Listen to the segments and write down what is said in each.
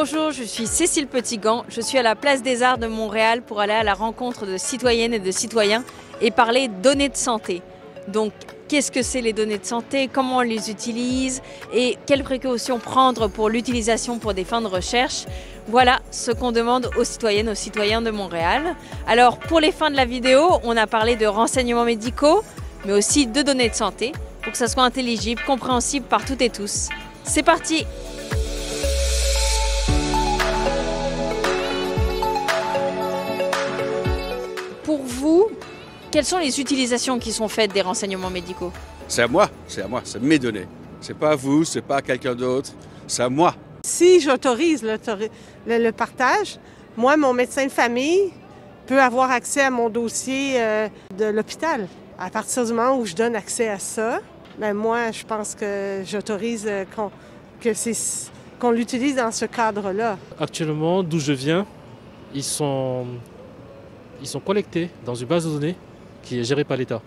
Bonjour, je suis Cécile Petitgand. Je suis à la Place des Arts de Montréal pour aller à la rencontre de citoyennes et de citoyens et parler données de santé. Donc, qu'est-ce que c'est les données de santé, comment on les utilise et quelles précautions prendre pour l'utilisation pour des fins de recherche. Voilà ce qu'on demande aux citoyennes, aux citoyens de Montréal. Alors, pour les fins de la vidéo, on a parlé de renseignements médicaux, mais aussi de données de santé, pour que ça soit intelligible, compréhensible par toutes et tous. C'est parti! Pour vous, quelles sont les utilisations qui sont faites des renseignements médicaux? C'est à moi, c'est mes données. C'est pas à vous, c'est pas à quelqu'un d'autre, c'est à moi. Si j'autorise le partage, moi, mon médecin de famille peut avoir accès à mon dossier de l'hôpital. À partir du moment où je donne accès à ça, bien moi, je pense que j'autorise qu'on l'utilise dans ce cadre-là. Actuellement, d'où je viens, ils sont collectés dans une base de données qui est gérée par l'État.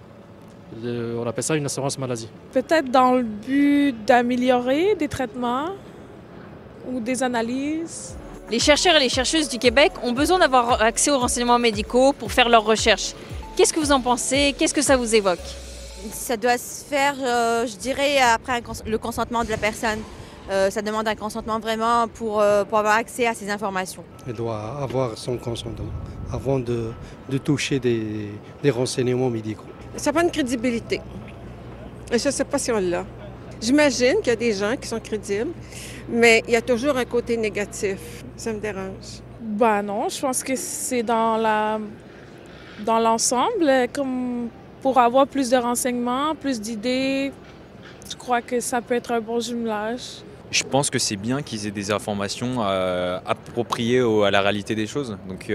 On appelle ça une assurance maladie. Peut-être dans le but d'améliorer des traitements ou des analyses. Les chercheurs et les chercheuses du Québec ont besoin d'avoir accès aux renseignements médicaux pour faire leurs recherches. Qu'est-ce que vous en pensez? Qu'est-ce que ça vous évoque? Ça doit se faire, je dirais, après le consentement de la personne. Ça demande un consentement vraiment pour avoir accès à ces informations. Elle doit avoir son consentement avant de toucher des renseignements médicaux. Ça prend une crédibilité. Et je ne sais pas si on l'a. J'imagine qu'il y a des gens qui sont crédibles, mais il y a toujours un côté négatif. Ça me dérange. Ben non, je pense que c'est dans l'ensemble, comme pour avoir plus de renseignements, plus d'idées. Je crois que ça peut être un bon jumelage. Je pense que c'est bien qu'ils aient des informations appropriées à la réalité des choses. Donc,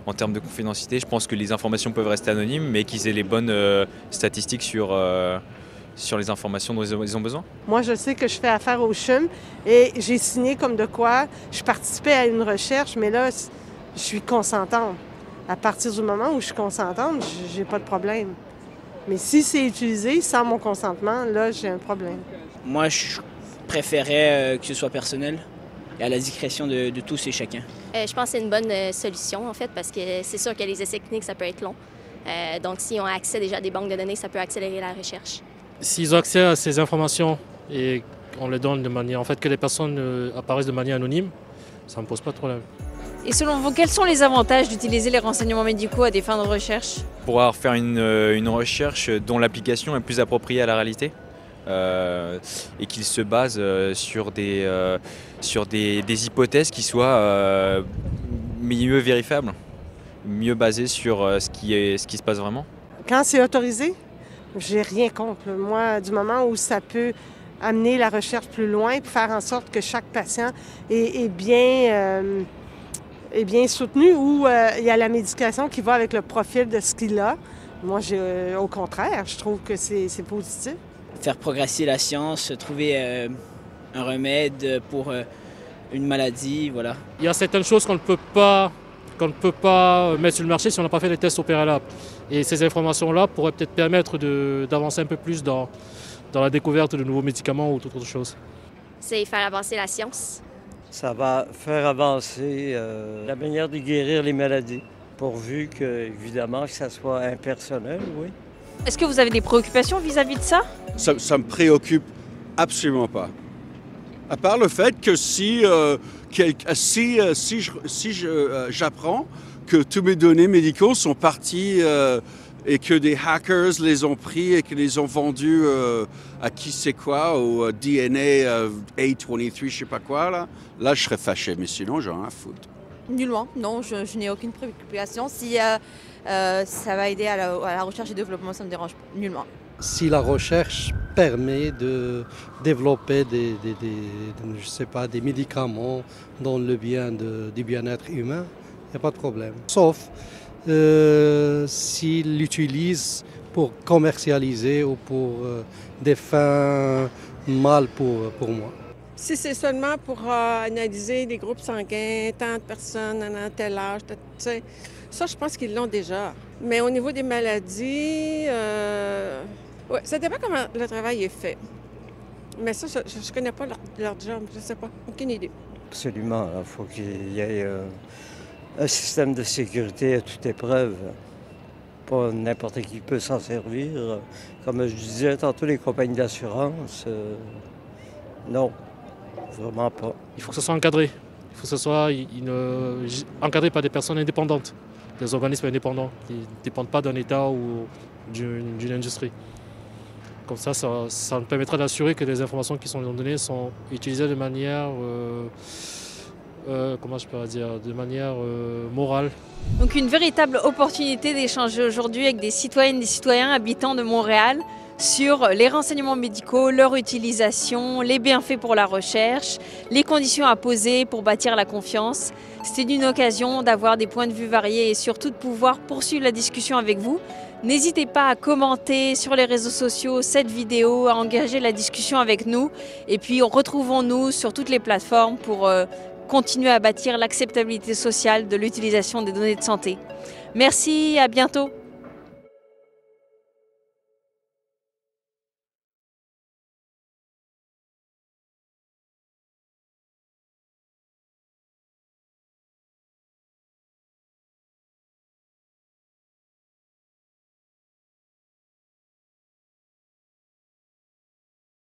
en termes de confidentialité, je pense que les informations peuvent rester anonymes, mais qu'ils aient les bonnes statistiques sur les informations dont ils ont besoin. Moi, je sais que je fais affaire au CHUM et j'ai signé comme de quoi je participais à une recherche, mais là, je suis consentante. À partir du moment où je suis consentante, j'ai pas de problème. Mais si c'est utilisé sans mon consentement, là, j'ai un problème. Moi, je préférais que ce soit personnel et à la discrétion de tous et chacun. Je pense que c'est une bonne solution, en fait, parce que c'est sûr que les essais cliniques, ça peut être long. Donc, s'ils ont accès déjà à des banques de données, ça peut accélérer la recherche. S'ils ont accès à ces informations et on les donne de manière, en fait, que les personnes apparaissent de manière anonyme, ça ne me pose pas de problème. Et selon vous, quels sont les avantages d'utiliser les renseignements médicaux à des fins de recherche? Pouvoir faire une recherche dont l'application est plus appropriée à la réalité et qu'il se base sur des hypothèses qui soient mieux vérifiables, mieux basées sur ce qui se passe vraiment. Quand c'est autorisé, j'ai rien contre. Moi, du moment où ça peut amener la recherche plus loin et faire en sorte que chaque patient est bien soutenu ou il y a la médication qui va avec le profil de ce qu'il a. Moi, au contraire, je trouve que c'est positif. Faire progresser la science, trouver un remède pour une maladie, voilà. Il y a certaines choses qu'on ne peut pas mettre sur le marché si on n'a pas fait les tests au préalable. Et ces informations-là pourraient peut-être permettre d'avancer un peu plus dans la découverte de nouveaux médicaments ou toute autre chose. C'est faire avancer la science. Ça va faire avancer la manière de guérir les maladies, pourvu que, évidemment, que ça soit impersonnel, oui. Est-ce que vous avez des préoccupations vis-à-vis de ça? Ça me préoccupe absolument pas. À part le fait que si j'apprends que tous mes données médicaux sont partis et que des hackers les ont pris et qu'ils les ont vendus à qui c'est quoi, au DNA A23, je sais pas quoi, là je serais fâché, mais sinon j'en ai rien à foutre. Nullement, non, je n'ai aucune préoccupation. Si ça va aider à la recherche et développement, ça me dérange nullement. Si la recherche permet de développer des médicaments dans le du bien-être humain, il n'y a pas de problème. Sauf s'ils l'utilisent pour commercialiser ou pour des fins mal pour moi. Si c'est seulement pour analyser les groupes sanguins, tant de personnes à tel âge, ça, je pense qu'ils l'ont déjà. Mais au niveau des maladies, ouais, ça dépend comment le travail est fait. Mais ça, je ne connais pas leur job, je ne sais pas, aucune idée. absolument. Il faut qu'il y ait un système de sécurité à toute épreuve. Pas n'importe qui peut s'en servir. Comme je disais tantôt, les compagnies d'assurance, non, vraiment pas. Il faut que ce soit encadré. Il faut que ce soit encadré par des personnes indépendantes, des organismes indépendants qui ne dépendent pas d'un État ou d'une industrie. Comme ça nous permettra d'assurer que les informations qui sont données sont utilisées de manière, de manière morale. Donc une véritable opportunité d'échanger aujourd'hui avec des citoyennes et des citoyens habitants de Montréal sur les renseignements médicaux, leur utilisation, les bienfaits pour la recherche, les conditions à poser pour bâtir la confiance. C'était une occasion d'avoir des points de vue variés et surtout de pouvoir poursuivre la discussion avec vous. N'hésitez pas à commenter sur les réseaux sociaux cette vidéo, à engager la discussion avec nous. Et puis retrouvons-nous sur toutes les plateformes pour continuer à bâtir l'acceptabilité sociale de l'utilisation des données de santé. Merci, à bientôt.